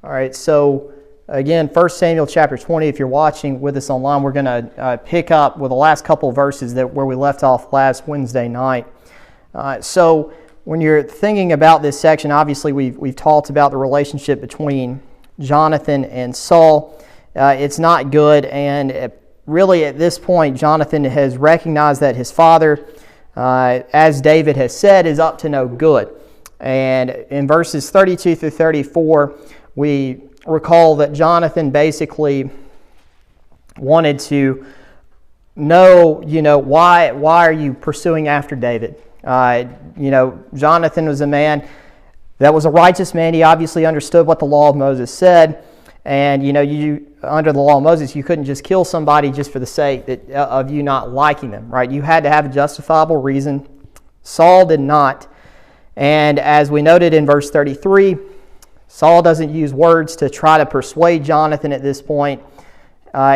All right, so again, 1 Samuel chapter 20, if you're watching with us online, we're going to pick up with the last couple of verses where we left off last Wednesday night. So when you're thinking about this section, obviously we've talked about the relationship between Jonathan and Saul. It's not good, and really at this point, Jonathan has recognized that his father, as David has said, is up to no good. And in verses 32 through 34, we recall that Jonathan basically wanted to know, why are you pursuing after David? Jonathan was a man that was a righteous man. He obviously understood what the law of Moses said. And, you under the law of Moses, you couldn't just kill somebody just for the sake of you not liking them, right? You had to have a justifiable reason. Saul did not. And as we noted in verse 33, Saul doesn't use words to try to persuade Jonathan at this point.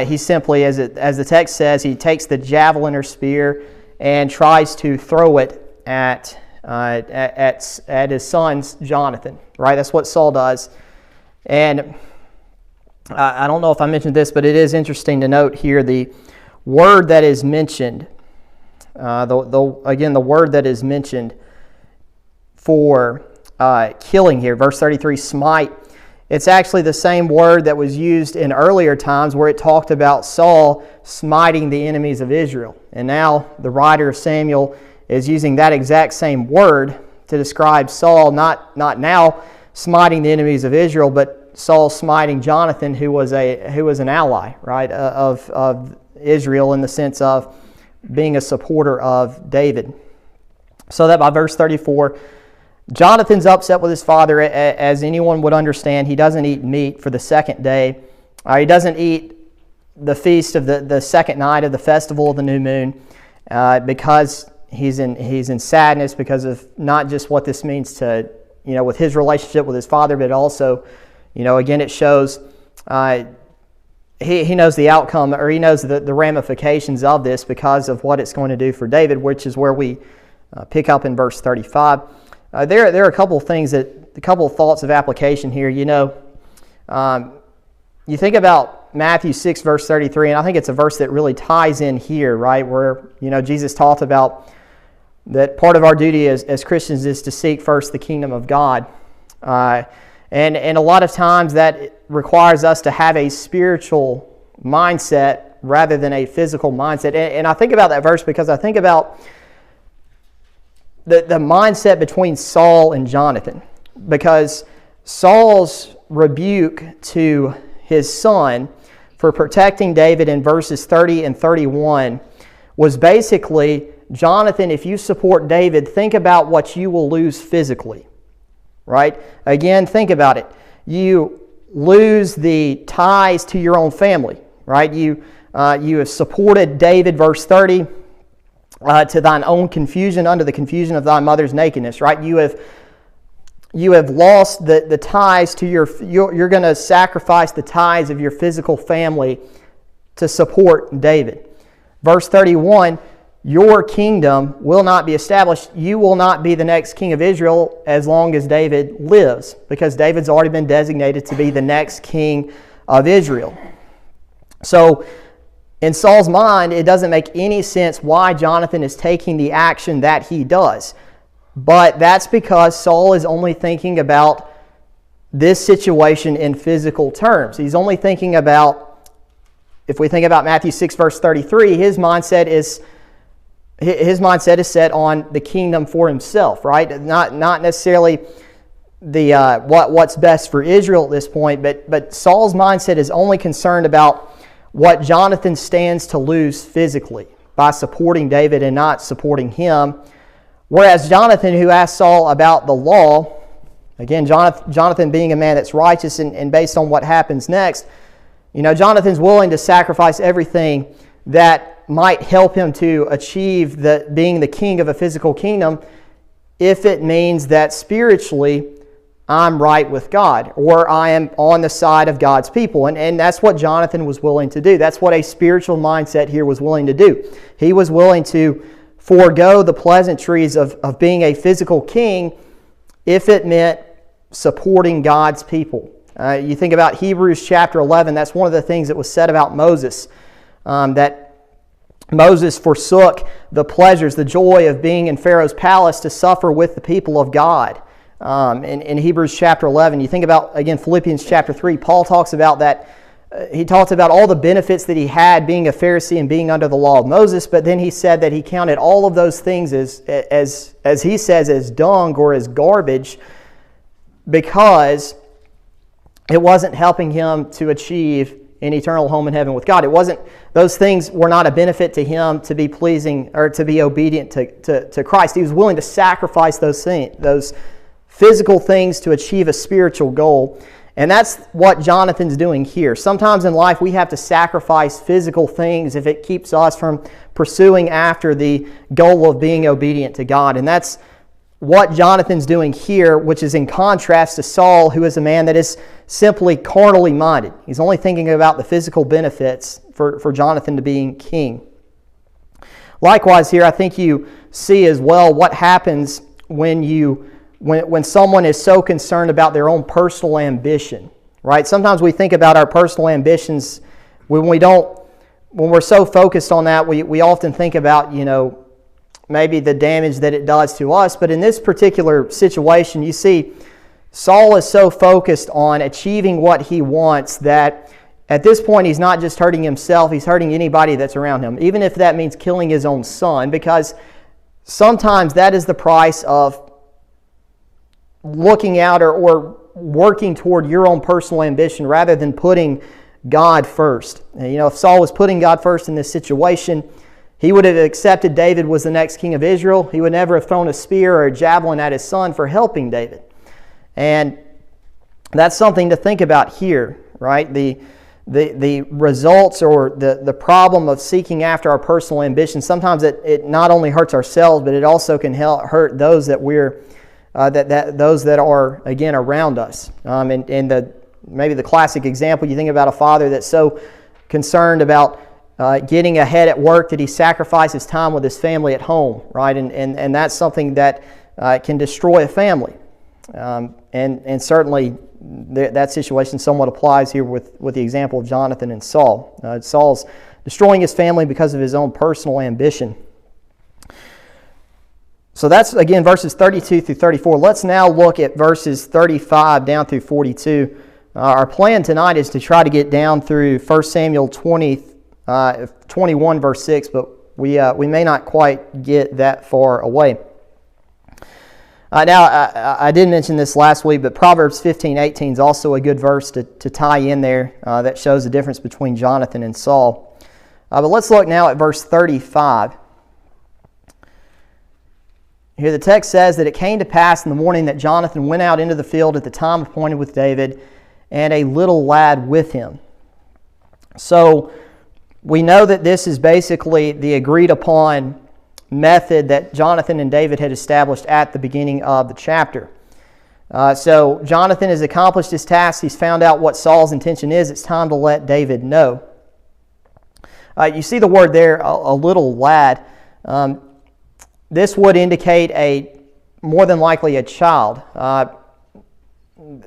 He simply, as the text says, he takes the javelin or spear and tries to throw it at his son's Jonathan. Right? That's what Saul does. And I don't know if I mentioned this, but it is interesting to note here the word that is mentioned. The word that is mentioned for killing here, verse 33, smite. It's actually the same word that was used in earlier times where it talked about Saul smiting the enemies of Israel. And now the writer of Samuel is using that exact same word to describe Saul, not now smiting the enemies of Israel, but Saul smiting Jonathan, who was an ally, right, of Israel in the sense of being a supporter of David. So that by verse 34, Jonathan's upset with his father, as anyone would understand. He doesn't eat meat for the second day. He doesn't eat the feast of the second night of the festival of the new moon because he's in sadness because of not just what this means to, with his relationship with his father, but also, again, it shows he knows the outcome, or he knows the ramifications of this because of what it's going to do for David, which is where we pick up in verse 35. There are a couple of things a couple of thoughts of application here. You think about Matthew 6, verse 33, and I think it's a verse that really ties in here, right, where, Jesus talked about that part of our duty as Christians is to seek first the kingdom of God. And a lot of times that requires us to have a spiritual mindset rather than a physical mindset. And I think about that verse because I think about the mindset between Saul and Jonathan, because Saul's rebuke to his son for protecting David in verses 30 and 31 was basically, Jonathan, if you support David, think about what you will lose physically, right? Again, think about it. You lose the ties to your own family, right? You have supported David, verse 30, to thine own confusion, under the confusion of thy mother's nakedness, right? You have lost the ties to you're going to sacrifice the ties of your physical family to support David. Verse 31, your kingdom will not be established. You will not be the next king of Israel as long as David lives, because David's already been designated to be the next king of Israel. So, in Saul's mind, it doesn't make any sense why Jonathan is taking the action that he does. But that's because Saul is only thinking about this situation in physical terms. He's only thinking about, if we think about Matthew 6, verse 33, his mindset is set on the kingdom for himself, right? Not necessarily what's best for Israel at this point, but Saul's mindset is only concerned about what Jonathan stands to lose physically by supporting David and not supporting him. Whereas Jonathan, who asked Saul about the law, again, Jonathan being a man that's righteous and based on what happens next, Jonathan's willing to sacrifice everything that might help him to achieve being the king of a physical kingdom if it means that spiritually I'm right with God, or I am on the side of God's people. And that's what Jonathan was willing to do. That's what a spiritual mindset here was willing to do. He was willing to forego the pleasantries of being a physical king if it meant supporting God's people. You think about Hebrews chapter 11, that's one of the things that was said about Moses, that Moses forsook the pleasures, the joy of being in Pharaoh's palace to suffer with the people of God. In Hebrews chapter 11, you think about, again, Philippians chapter 3, Paul talks about that. He talked about all the benefits that he had being a Pharisee and being under the law of Moses, but then he said that he counted all of those things as he says, as dung or as garbage, because it wasn't helping him to achieve an eternal home in heaven with God. It wasn't; those things were not a benefit to him to be pleasing or to be obedient to Christ. He was willing to sacrifice those things, those physical things, to achieve a spiritual goal. And that's what Jonathan's doing here. Sometimes in life we have to sacrifice physical things if it keeps us from pursuing after the goal of being obedient to God. And that's what Jonathan's doing here, which is in contrast to Saul, who is a man that is simply carnally minded. He's only thinking about the physical benefits for Jonathan to being king. Likewise here, I think you see as well what happens when someone is so concerned about their own personal ambition, right? Sometimes we think about our personal ambitions when we're so focused on that, we often think about, maybe the damage that it does to us. But in this particular situation, you see, Saul is so focused on achieving what he wants that at this point he's not just hurting himself, he's hurting anybody that's around him, even if that means killing his own son, because sometimes that is the price of looking out or working toward your own personal ambition rather than putting God first. If Saul was putting God first in this situation, he would have accepted David was the next king of Israel. He would never have thrown a spear or a javelin at his son for helping David. And that's something to think about here, right? The results or the problem of seeking after our personal ambition, sometimes it not only hurts ourselves, but it also can hurt those that those that are, again, around us. Maybe the classic example, you think about a father that's so concerned about getting ahead at work that he sacrifices time with his family at home, right? And that's something that can destroy a family. And certainly that situation somewhat applies here with the example of Jonathan and Saul. Saul's destroying his family because of his own personal ambition. So that's, again, verses 32 through 34. Let's now look at verses 35 down through 42. Our plan tonight is to try to get down through 1 Samuel 21, verse 6, but we may not quite get that far away. Now, I did mention this last week, but Proverbs 15:18 is also a good verse to tie in there that shows the difference between Jonathan and Saul. But let's look now at verse 35. Here the text says that it came to pass in the morning that Jonathan went out into the field at the time appointed with David, and a little lad with him. So we know that this is basically the agreed upon method that Jonathan and David had established at the beginning of the chapter. So Jonathan has accomplished his task. He's found out what Saul's intention is. It's time to let David know. You see the word there, a little lad. This would indicate more than likely a child.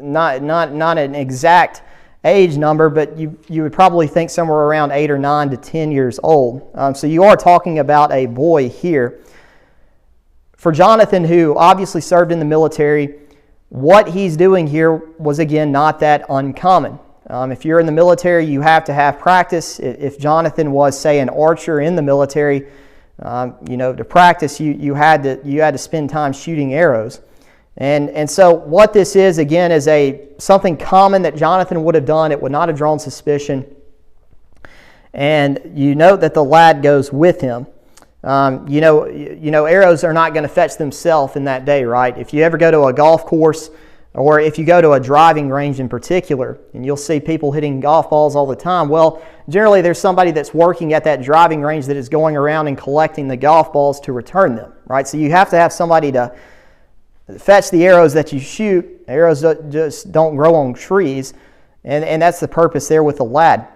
Not an exact age number, but you would probably think somewhere around 8 or 9 to 10 years old. So you are talking about a boy here. For Jonathan, who obviously served in the military, what he's doing here was, again, not that uncommon. If you're in the military, you have to have practice. If Jonathan was, say, an archer in the military, to practice, you had to spend time shooting arrows. And so what this is, again, is something common that Jonathan would have done. It would not have drawn suspicion. And you note that the lad goes with him. Arrows are not going to fetch themselves in that day, right? If you ever go to a golf course, or if you go to a driving range in particular, and you'll see people hitting golf balls all the time, well, generally there's somebody that's working at that driving range that is going around and collecting the golf balls to return them, right? So you have to have somebody to fetch the arrows that you shoot. Arrows just don't grow on trees, and that's the purpose there with the lad.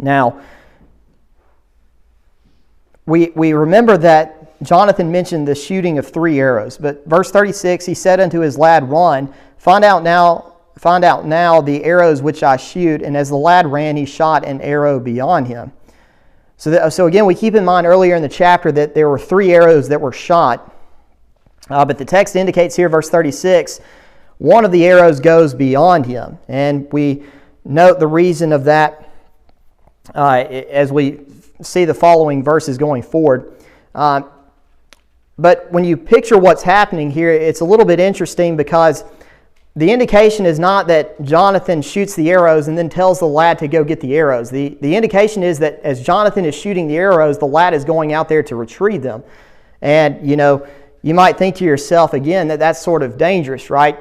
Now, we remember that Jonathan mentioned the shooting of 3 arrows, but verse 36, he said unto his lad, Run, find out find out now the arrows which I shoot. And as the lad ran, he shot an arrow beyond him. So again, we keep in mind earlier in the chapter that there were 3 arrows that were shot. But the text indicates here, verse 36, one of the arrows goes beyond him. And we note the reason of that as we see the following verses going forward. But when you picture what's happening here, it's a little bit interesting because the indication is not that Jonathan shoots the arrows and then tells the lad to go get the arrows. The indication is that as Jonathan is shooting the arrows, the lad is going out there to retrieve them. And, you might think to yourself, again, that that's sort of dangerous, right?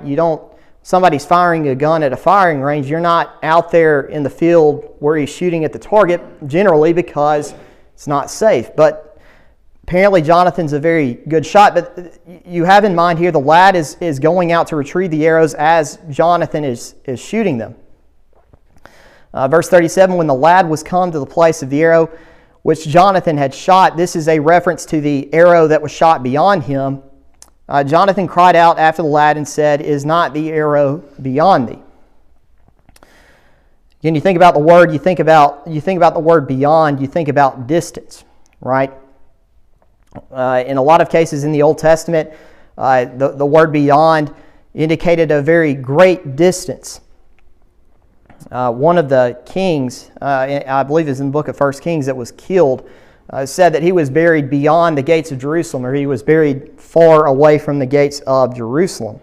Somebody's firing a gun at a firing range. You're not out there in the field where he's shooting at the target, generally because it's not safe. But apparently Jonathan's a very good shot, but you have in mind here the lad is going out to retrieve the arrows as Jonathan is shooting them. Verse 37, when the lad was come to the place of the arrow which Jonathan had shot, this is a reference to the arrow that was shot beyond him. Jonathan cried out after the lad and said, is not the arrow beyond thee? Again, you think about the word, you think about the word beyond, you think about distance, right? In a lot of cases in the Old Testament, the word beyond indicated a very great distance. One of the kings, I believe it's in the book of 1 Kings, that was killed, said that he was buried beyond the gates of Jerusalem, or he was buried far away from the gates of Jerusalem.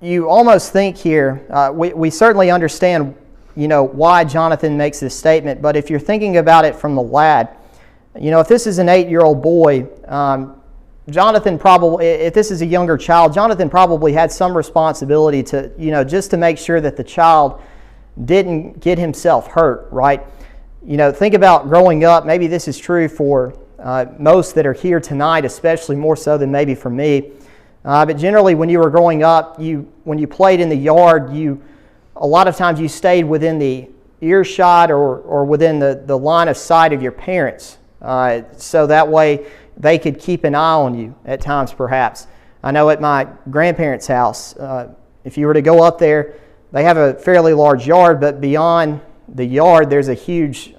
You almost think here, we certainly understand, why Jonathan makes this statement, but if you're thinking about it from the lad, if this is an 8-year-old boy, Jonathan probably, if this is a younger child, Jonathan probably had some responsibility to, just to make sure that the child didn't get himself hurt, right? Think about growing up. Maybe this is true for most that are here tonight, especially more so than maybe for me. But generally, when you were growing up, when you played in the yard, a lot of times you stayed within the earshot or within the line of sight of your parents. So that way they could keep an eye on you at times, perhaps. I know at my grandparents' house, if you were to go up there, they have a fairly large yard, but beyond the yard there's a huge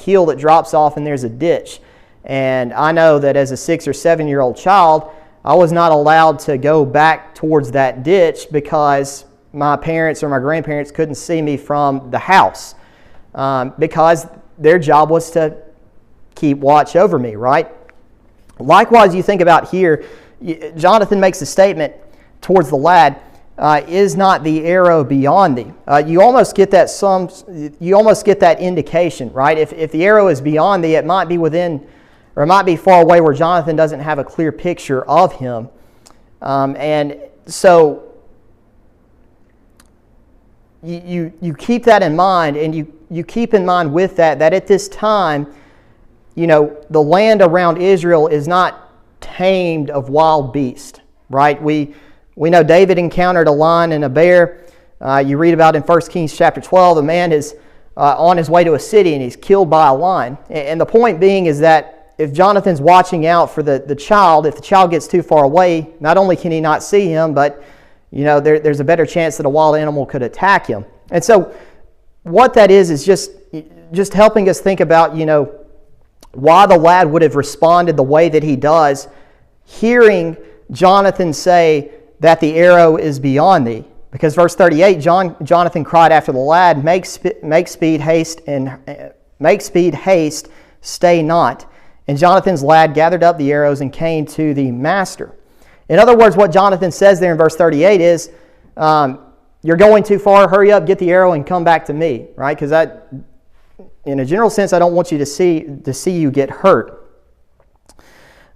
hill that drops off and there's a ditch. And I know that as a 6 or 7-year-old child, I was not allowed to go back towards that ditch because my parents or my grandparents couldn't see me from the house because their job was to keep watch over me, right? Likewise, you think about here, Jonathan makes a statement towards the lad, is not the arrow beyond thee? You almost get that indication, right? If the arrow is beyond thee, it might be within, or it might be far away where Jonathan doesn't have a clear picture of him. And so you keep that in mind, and you keep in mind with that at this time, the land around Israel is not tamed of wild beasts, right? We know David encountered a lion and a bear. You read about in 1 Kings chapter 12, a man is on his way to a city and he's killed by a lion. And the point being is that if Jonathan's watching out for the child, if the child gets too far away, not only can he not see him, but there's a better chance that a wild animal could attack him. And so what that is just helping us think about, why the lad would have responded the way that he does, hearing Jonathan say that the arrow is beyond thee. Because verse 38, Jonathan cried after the lad, make speed, haste, stay not. And Jonathan's lad gathered up the arrows and came to the master. In other words, what Jonathan says there in verse 38 is, you're going too far, hurry up, get the arrow and come back to me, right? Because in a general sense, I don't want you to see you get hurt.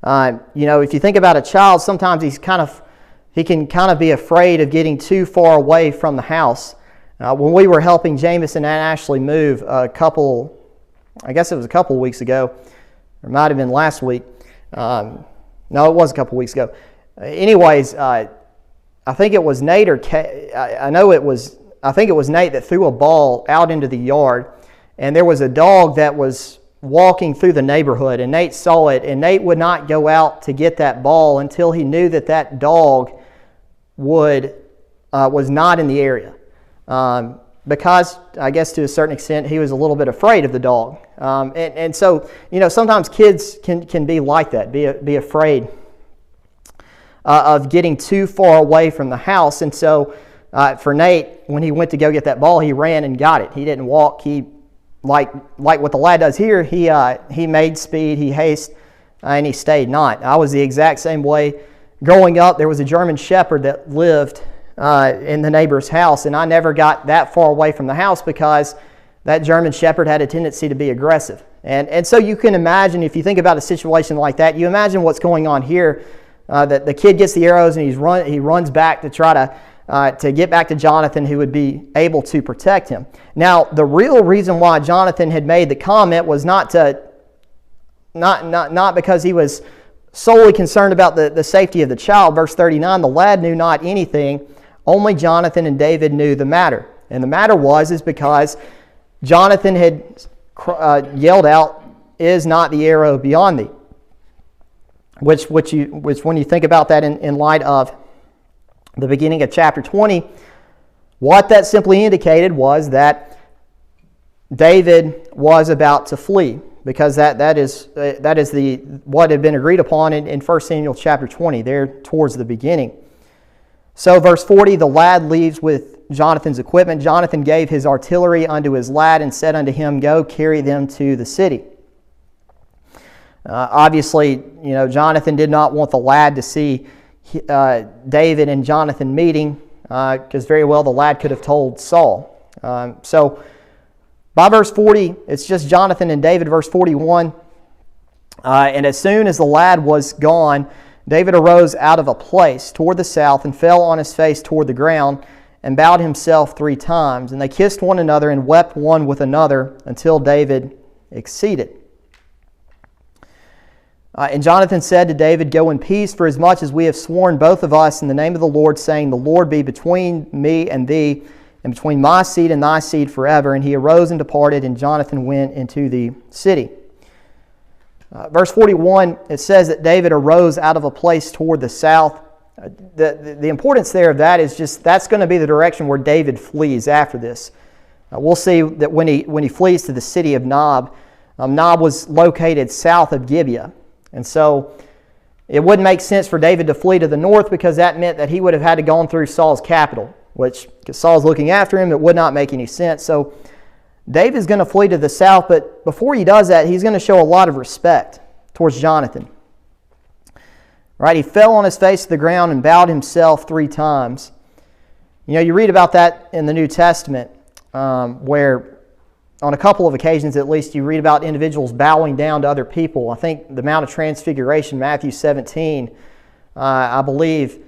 If you think about a child, sometimes he can kind of be afraid of getting too far away from the house. When we were helping Jameson and Ashley move I guess it was a couple of weeks ago, or it might have been last week. No, it was a couple of weeks ago. Anyways, I think it was Nate I think it was Nate that threw a ball out into the yard. And there was a dog that was walking through the neighborhood, and Nate saw it, and Nate would not go out to get that ball until he knew that dog would was not in the area. Because, I guess to a certain extent, he was a little bit afraid of the dog. And so, sometimes kids can be like that, be afraid of getting too far away from the house. And so, for Nate, when he went to go get that ball, he ran and got it. He didn't walk. He, like what the lad does here, he made speed, he haste, and he stayed not. I was the exact same way. Growing up, there was a German Shepherd that lived in the neighbor's house, and I never got that far away from the house because that German Shepherd had a tendency to be aggressive. And so you can imagine, if you think about a situation like that, you imagine what's going on here, that the kid gets the arrows and he runs back to try to get back to Jonathan, who would be able to protect him. Now, the real reason why Jonathan had made the comment was not because he was solely concerned about the safety of the child. Verse 39, the lad knew not anything, only Jonathan and David knew the matter. And the matter is because Jonathan had yelled out, "Is not the arrow beyond thee?" Which when you think about that in light of the beginning of chapter 20, what that simply indicated was that David was about to flee, because that is what had been agreed upon in 1 Samuel chapter 20, there towards the beginning. So verse 40, the lad leaves with Jonathan's equipment. Jonathan gave his artillery unto his lad and said unto him, "Go carry them to the city." Obviously, Jonathan did not want the lad to see David and Jonathan meeting, because very well the lad could have told Saul. So by verse 40, it's just Jonathan and David. Verse 41, and as soon as the lad was gone, David arose out of a place toward the south and fell on his face toward the ground and bowed himself 3 times. And they kissed one another and wept one with another until David exceeded. And Jonathan said to David, "Go in peace, for as much as we have sworn both of us in the name of the Lord, saying, The Lord be between me and thee, and between my seed and thy seed forever." And he arose and departed, and Jonathan went into the city. Verse 41, it says that David arose out of a place toward the south. The importance there of that is just that's going to be the direction where David flees after this. We'll see that when he flees to the city of Nob, Nob was located south of Gibeah. And so it wouldn't make sense for David to flee to the north, because that meant that he would have had to go through Saul's capital, which, because Saul's looking after him, it would not make any sense. So David's going to flee to the south, but before he does that, he's going to show a lot of respect towards Jonathan. Right? He fell on his face to the ground and bowed himself 3 times. You read about that in the New Testament, where on a couple of occasions at least, you read about individuals bowing down to other people. I think the Mount of Transfiguration, Matthew 17, I believe.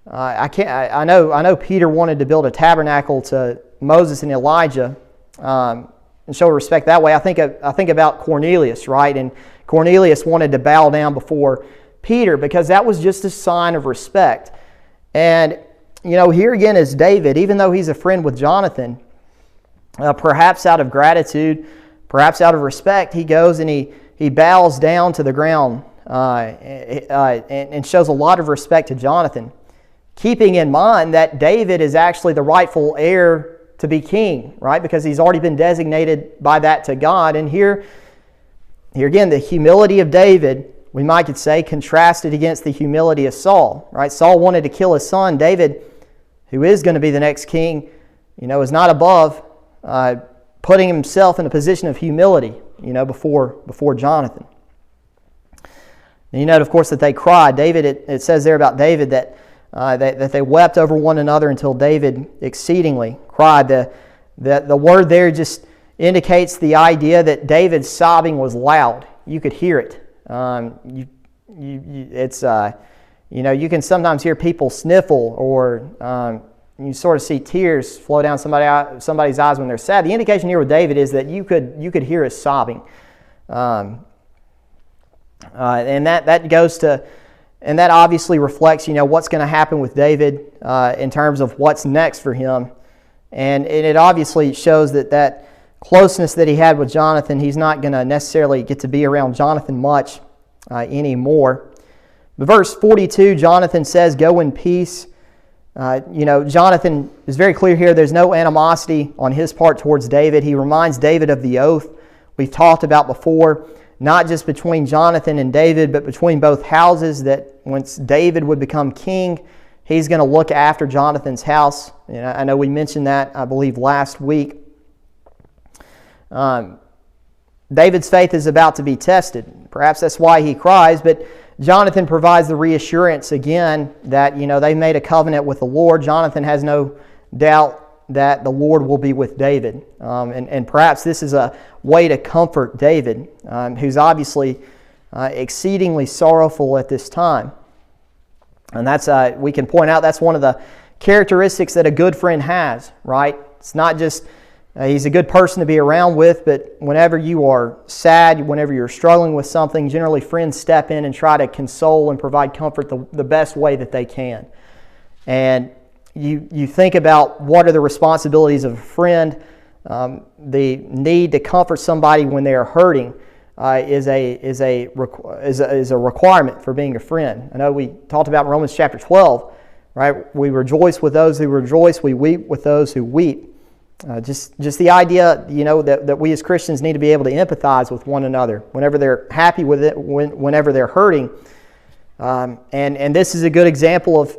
I know Peter wanted to build a tabernacle to Moses and Elijah and show respect that way. I think about Cornelius, right? And Cornelius wanted to bow down before Peter because that was just a sign of respect. And here again is David, even though he's a friend with Jonathan. Perhaps out of gratitude, perhaps out of respect, he goes and he bows down to the ground and shows a lot of respect to Jonathan, keeping in mind that David is actually the rightful heir to be king, right? Because he's already been designated by that to God. And here again, the humility of David, we might could say, contrasted against the humility of Saul, right? Saul wanted to kill his son. David, who is going to be the next king, is not above putting himself in a position of humility, before Jonathan. And you note, of course, that they cried. David, it says there about David that they wept over one another until David exceedingly cried. The word there just indicates the idea that David's sobbing was loud. You could hear it. You can sometimes hear people sniffle, or you sort of see tears flow down somebody's eyes when they're sad. The indication here with David is that you could hear his sobbing, and that goes to, and that obviously reflects what's going to happen with David in terms of what's next for him, and it obviously shows that closeness that he had with Jonathan, he's not going to necessarily get to be around Jonathan much anymore. But verse 42, Jonathan says, "Go in peace, Jonathan is very clear here. There's no animosity on his part towards David. He reminds David of the oath we've talked about before, not just between Jonathan and David, but between both houses, that once David would become king, he's going to look after Jonathan's house. I know we mentioned that, I believe, last week. David's faith is about to be tested. Perhaps that's why he cries, but Jonathan provides the reassurance again that, they made a covenant with the Lord. Jonathan has no doubt that the Lord will be with David. And perhaps this is a way to comfort David, who's obviously exceedingly sorrowful at this time. And that's we can point out that's one of the characteristics that a good friend has, right? It's not just he's a good person to be around with, but whenever you are sad, whenever you're struggling with something, generally friends step in and try to console and provide comfort the best way that they can. And you think about what are the responsibilities of a friend. The need to comfort somebody when they are hurting is a requirement for being a friend. I know we talked about in Romans chapter 12, right? We rejoice with those who rejoice, we weep with those who weep. Just the idea, that we as Christians need to be able to empathize with one another whenever they're happy with it, whenever they're hurting. And this is a good example of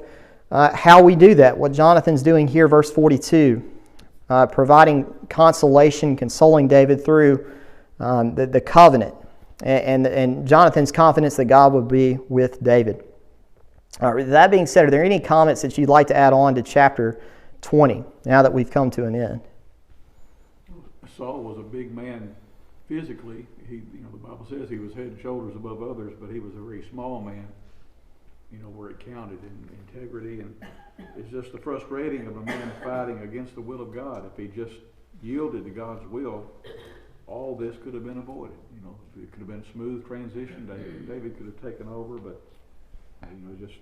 how we do that. What Jonathan's doing here, verse 42, providing consolation, consoling David through the covenant, and Jonathan's confidence that God would be with David. That being said, are there any comments that you'd like to add on to chapter 20, now that we've come to an end? Saul was a big man physically. The Bible says he was head and shoulders above others, but he was a very small man, where it counted in integrity. And it's just the frustrating of a man fighting against the will of God. If he just yielded to God's will, all this could have been avoided. It could have been a smooth transition. David could have taken over, but just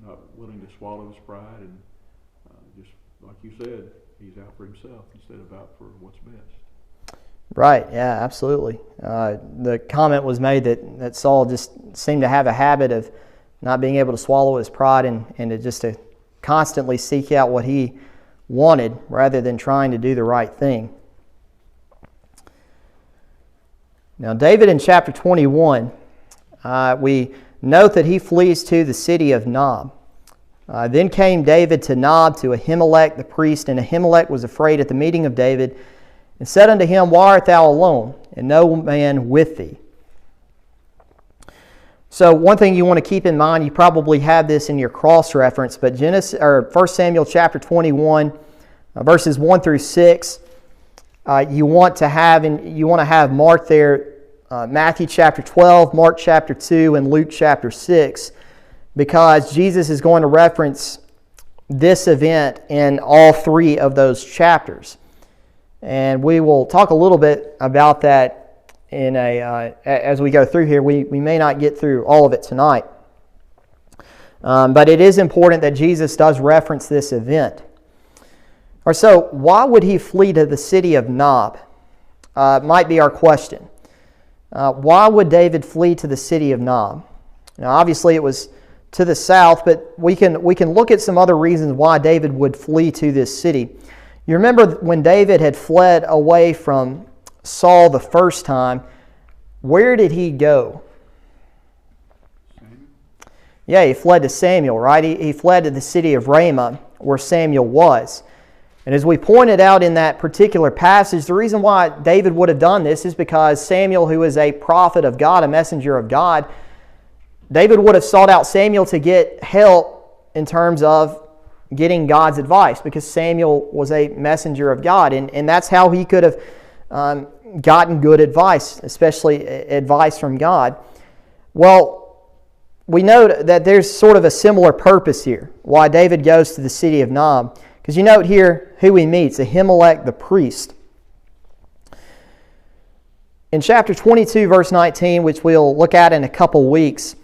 not willing to swallow his pride, and just like you said, he's out for himself instead of out for what's best. Right, yeah, absolutely. The comment was made that Saul just seemed to have a habit of not being able to swallow his pride and to constantly seek out what he wanted rather than trying to do the right thing. Now, David in chapter 21, we note that he flees to the city of Nob. Then came David to Nob to Ahimelech the priest, and Ahimelech was afraid at the meeting of David, and said unto him, Why art thou alone, and no man with thee? So one thing you want to keep in mind, you probably have this in your cross-reference, but 1 Samuel chapter 21, verses 1 through 6, you want to have marked there Matthew chapter 12, Mark chapter 2, and Luke chapter 6, because Jesus is going to reference this event in all three of those chapters. And we will talk a little bit about that as we go through here. We may not get through all of it tonight. But it is important that Jesus does reference this event. Or so, why would he flee to the city of Nob? Might be our question. Why would David flee to the city of Nob? Now, obviously, it was to the south, but we can look at some other reasons why David would flee to this city. You remember when David had fled away from Saul the first time, where did he go? Samuel. Yeah, he fled to Samuel, right? He fled to the city of Ramah, where Samuel was. And as we pointed out in that particular passage, the reason why David would have done this is because Samuel, who is a prophet of God, a messenger of God, David would have sought out Samuel to get help in terms of getting God's advice, because Samuel was a messenger of God. And that's how he could have gotten good advice, especially advice from God. Well, we know that there's sort of a similar purpose here, why David goes to the city of Nob. Because you note here who he meets, Ahimelech the priest. In chapter 22, verse 19, which we'll look at in a couple weeks,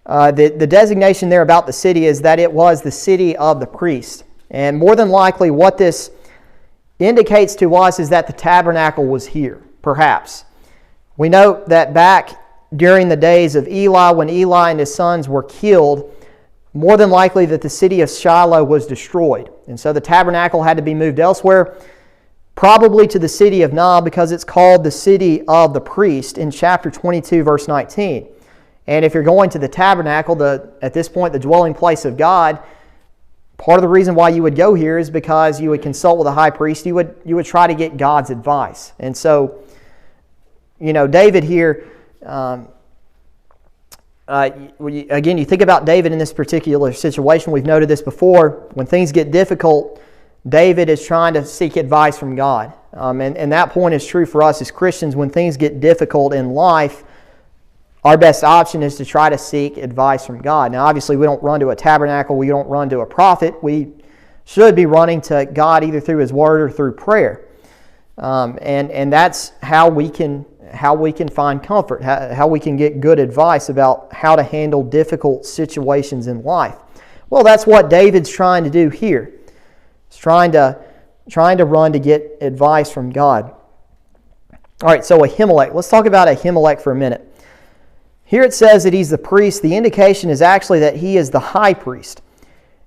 the designation there about the city is that it was the city of the priest. And more than likely what this indicates to us is that the tabernacle was here, perhaps. We note that back during the days of Eli, when Eli and his sons were killed, more than likely that the city of Shiloh was destroyed. And so the tabernacle had to be moved elsewhere, probably to the city of Nob, because it's called the city of the priest in chapter 22, verse 19. And if you're going to the tabernacle, at this point, the dwelling place of God, part of the reason why you would go here is because you would consult with the high priest. You would try to get God's advice. And so, David here, again, you think about David in this particular situation. We've noted this before. When things get difficult, David is trying to seek advice from God. And that point is true for us as Christians. When things get difficult in life, our best option is to try to seek advice from God. Now, obviously, we don't run to a tabernacle. We don't run to a prophet. We should be running to God either through His Word or through prayer. And that's how we can find comfort, how we can get good advice about how to handle difficult situations in life. Well, that's what David's trying to do here. He's trying to run to get advice from God. All right, so Ahimelech. Let's talk about Ahimelech for a minute. Here it says that he's the priest. The indication is actually that he is the high priest.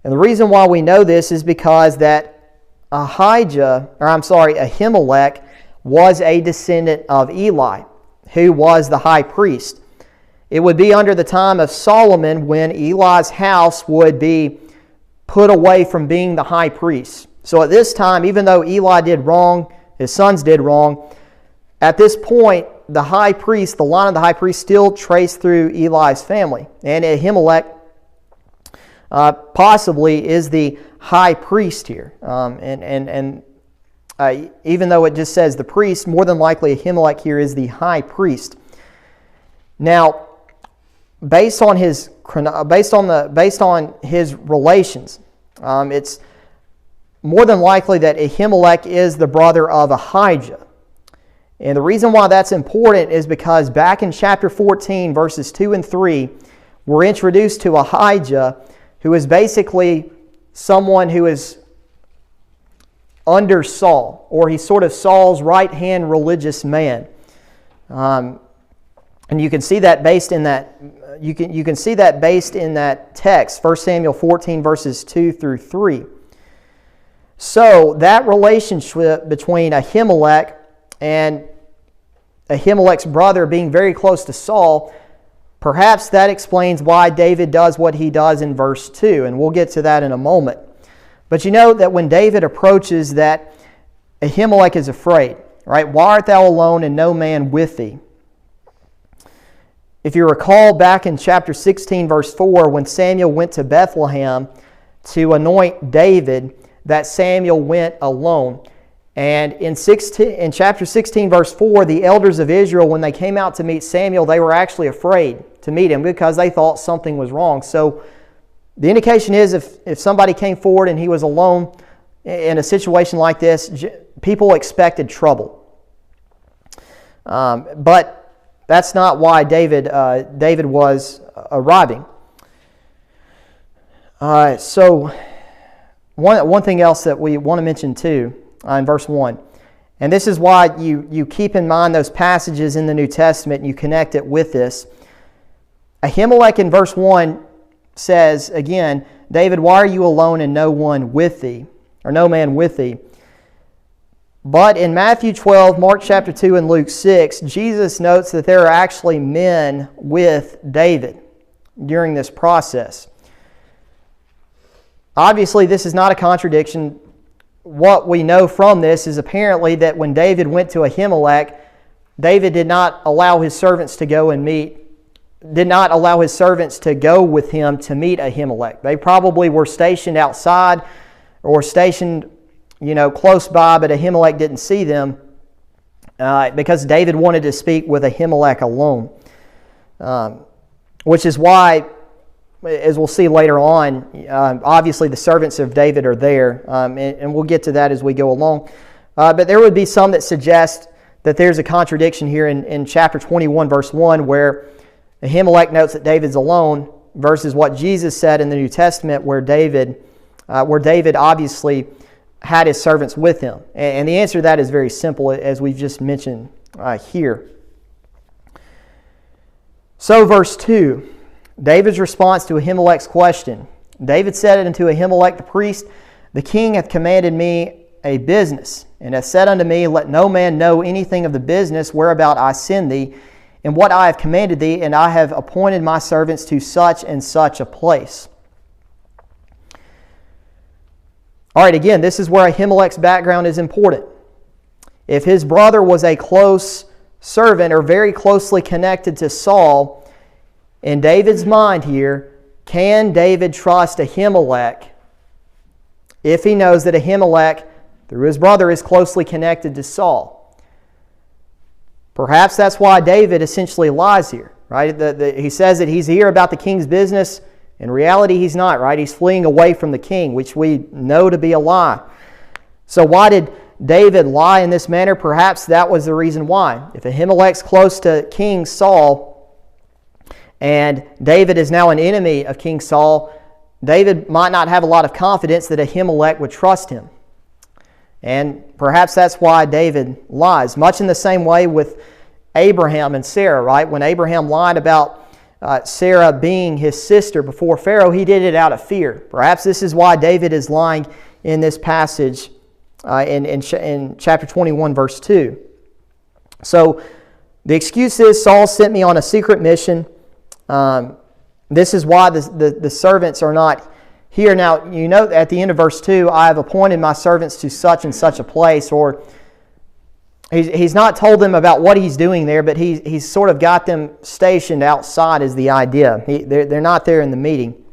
And the reason why we know this is because that Ahimelech was a descendant of Eli, who was the high priest. It would be under the time of Solomon when Eli's house would be put away from being the high priest. So at this time, even though Eli did wrong, his sons did wrong, at this point, the high priest, the line of the high priest, still traced through Eli's family. And Ahimelech possibly is the high priest here. Even though it just says the priest, more than likely Ahimelech here is the high priest. Now, based on his relations, it's more than likely that Ahimelech is the brother of Ahijah. And the reason why that's important is because back in chapter 14, verses 2 and 3, we're introduced to Ahijah, who is basically someone who is under Saul, or he's sort of Saul's right-hand religious man. And you can see that based in that text, 1 Samuel 14, verses 2 through 3. So that relationship between Ahimelech and Ahimelech's brother being very close to Saul, perhaps that explains why David does what he does in verse 2, and we'll get to that in a moment. But you know that when David approaches that, Ahimelech is afraid, right? Why art thou alone and no man with thee? If you recall back in chapter 16, verse 4, when Samuel went to Bethlehem to anoint David, that Samuel went alone. And in chapter 16, verse 4, the elders of Israel, when they came out to meet Samuel, they were actually afraid to meet him because they thought something was wrong. So the indication is if somebody came forward and he was alone in a situation like this, people expected trouble. But that's not why David was arriving. So one thing else that we want to mention too, in verse 1. And this is why you keep in mind those passages in the New Testament and you connect it with this. Ahimelech in verse 1 says, again, David, why are you alone and no one with thee? Or no man with thee? But in Matthew 12, Mark chapter 2, and Luke 6, Jesus notes that there are actually men with David during this process. Obviously, this is not a contradiction. What we know from this is apparently that when David went to Ahimelech, David did not allow his servants to go with him to meet Ahimelech. They probably were stationed outside or stationed, close by, but Ahimelech didn't see them because David wanted to speak with Ahimelech alone. Which is why, as we'll see later on, obviously the servants of David are there, and we'll get to that as we go along. But there would be some that suggest that there's a contradiction here in chapter 21, verse 1, where Ahimelech notes that David's alone versus what Jesus said in the New Testament where David obviously had his servants with him. And the answer to that is very simple, as we've just mentioned here. So verse 2, David's response to Ahimelech's question. David said unto Ahimelech the priest, The king hath commanded me a business, and hath said unto me, Let no man know anything of the business whereabout I send thee, and what I have commanded thee, and I have appointed my servants to such and such a place. All right, again, this is where Ahimelech's background is important. If his brother was a close servant or very closely connected to Saul, in David's mind here, can David trust Ahimelech if he knows that Ahimelech, through his brother, is closely connected to Saul? Perhaps that's why David essentially lies here, right? He says that he's here about the king's business. In reality, he's not, right? He's fleeing away from the king, which we know to be a lie. So why did David lie in this manner? Perhaps that was the reason why. If Ahimelech's close to King Saul, and David is now an enemy of King Saul, David might not have a lot of confidence that Ahimelech would trust him. And perhaps that's why David lies. Much in the same way with Abraham and Sarah, right? When Abraham lied about Sarah being his sister before Pharaoh, he did it out of fear. Perhaps this is why David is lying in this passage in chapter 21, verse 2. So the excuse is, Saul sent me on a secret mission. This is why the servants are not here. Now, you know at the end of verse 2, I have appointed my servants to such and such a place, or he's not told them about what he's doing there, but he's sort of got them stationed outside is the idea. They're not there in the meeting.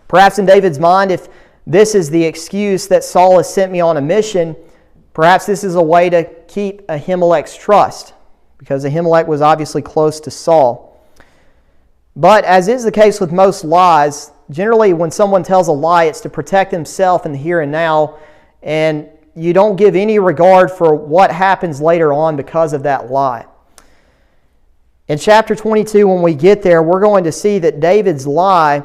Perhaps in David's mind, if this is the excuse that Saul has sent me on a mission, perhaps this is a way to keep Ahimelech's trust, because Ahimelech was obviously close to Saul. But as is the case with most lies, generally when someone tells a lie, it's to protect himself in the here and now, and you don't give any regard for what happens later on because of that lie. In chapter 22, when we get there, we're going to see that David's lie,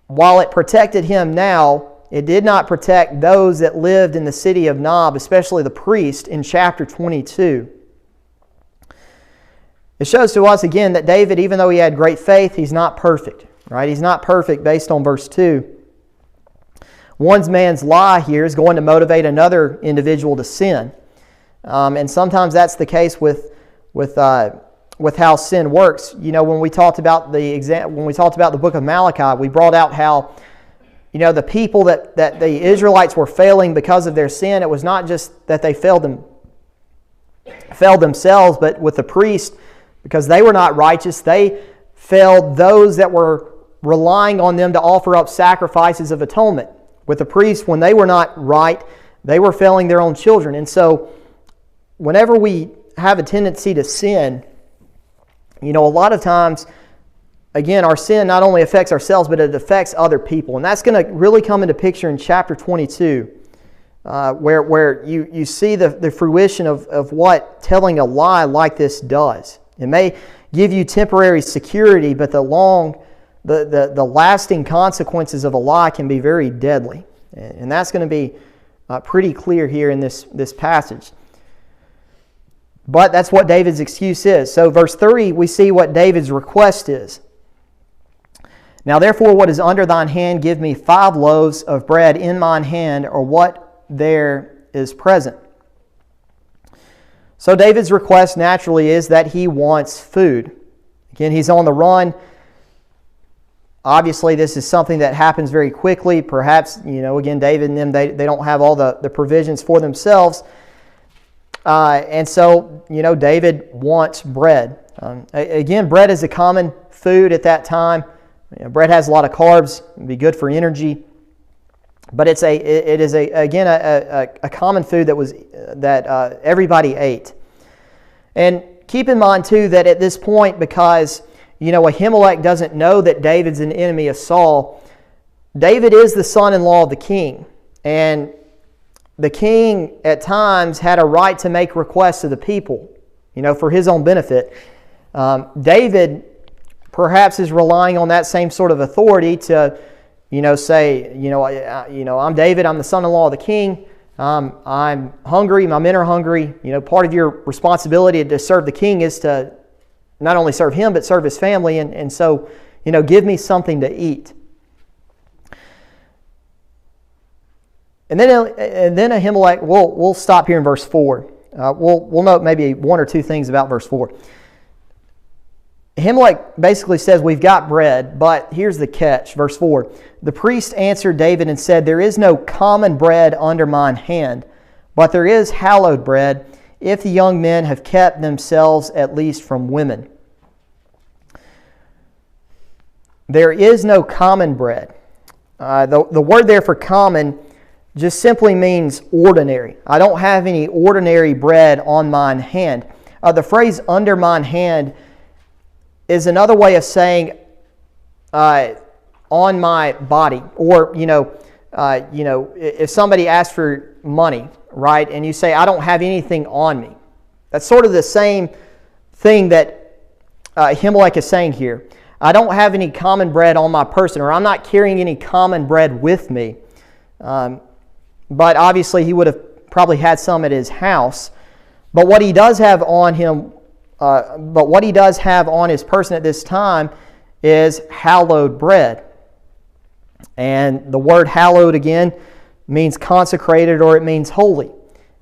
while it protected him now, it did not protect those that lived in the city of Nob, especially the priest, in chapter 22. It shows to us again that David, even though he had great faith, he's not perfect, right? He's not perfect based on verse 2. One man's lie here is going to motivate another individual to sin. And sometimes that's the case with how sin works. You know, when we talked about the book of Malachi, we brought out how, you know, the people that the Israelites were failing because of their sin, it was not just that they failed themselves, but with the priest, because they were not righteous, they failed those that were relying on them to offer up sacrifices of atonement. With the priests, when they were not right, they were failing their own children. And so whenever we have a tendency to sin, you know, a lot of times, again, our sin not only affects ourselves, but it affects other people. And that's going to really come into picture in chapter 22, where you see the fruition of what telling a lie like this does. It may give you temporary security, but the lasting consequences of a lie can be very deadly. And that's going to be pretty clear here in this passage. But that's what David's excuse is. So verse 3, we see what David's request is. Now therefore, what is under thine hand, give me 5 loaves of bread in mine hand, or what there is present. So David's request naturally is that he wants food. Again, he's on the run. Obviously, this is something that happens very quickly. Perhaps, you know, again, David and them, they don't have all the provisions for themselves. And so, you know, David wants bread. Again, bread is a common food at that time. You know, bread has a lot of carbs. It'd be good for energy. But it is a common food that everybody ate. And keep in mind, too, that at this point, because, you know, Ahimelech doesn't know that David's an enemy of Saul, David is the son-in-law of the king. And the king, at times, had a right to make requests of the people, you know, for his own benefit. David, perhaps, is relying on that same sort of authority to, you know, say, I'm David, I'm the son-in-law of the king, I'm hungry, my men are hungry. You know, part of your responsibility to serve the king is to not only serve him, but serve his family. And so, you know, give me something to eat. And then Ahimelech, we'll stop here in verse 4. We'll note maybe one or two things about verse 4. Ahimelech basically says, we've got bread, but here's the catch. Verse 4, the priest answered David and said, there is no common bread under mine hand, but there is hallowed bread, if the young men have kept themselves at least from women. There is no common bread. The word there for common just simply means ordinary. I don't have any ordinary bread on mine hand. The phrase under mine hand is another way of saying on my body. Or, if somebody asks for money, right, and you say, I don't have anything on me. That's sort of the same thing that Ahimelech is saying here. I don't have any common bread on my person, or I'm not carrying any common bread with me. But obviously he would have probably had some at his house. But what he does have on him, what he does have on his person at this time is hallowed bread. And the word hallowed again means consecrated, or it means holy.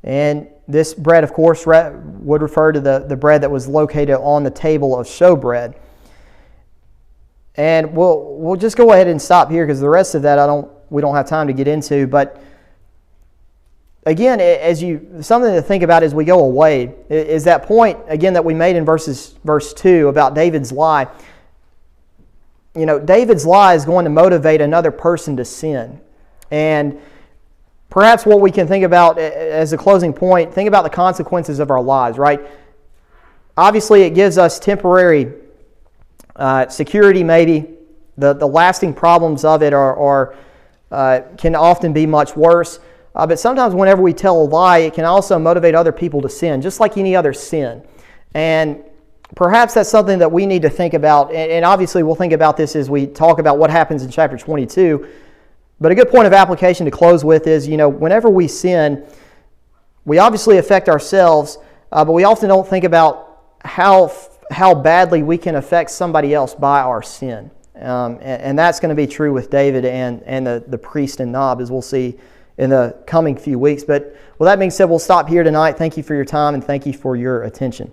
And this bread, of course, would refer to the bread that was located on the table of showbread. And we'll just go ahead and stop here, because the rest of that we don't have time to get into. But again, something to think about as we go away is that point again that we made in verse 2 about David's lie. David's lie is going to motivate another person to sin. And perhaps what we can think about as a closing point, think about the consequences of our lies, right? Obviously, it gives us temporary security, maybe. The lasting problems of it can often be much worse. But sometimes whenever we tell a lie, it can also motivate other people to sin, just like any other sin. And perhaps that's something that we need to think about. And obviously we'll think about this as we talk about what happens in chapter 22. But a good point of application to close with is, whenever we sin, we obviously affect ourselves, but we often don't think about how badly we can affect somebody else by our sin. And that's going to be true with David and the priest and Nob, as we'll see in the coming few weeks. But with that being said, we'll stop here tonight. Thank you for your time, and thank you for your attention.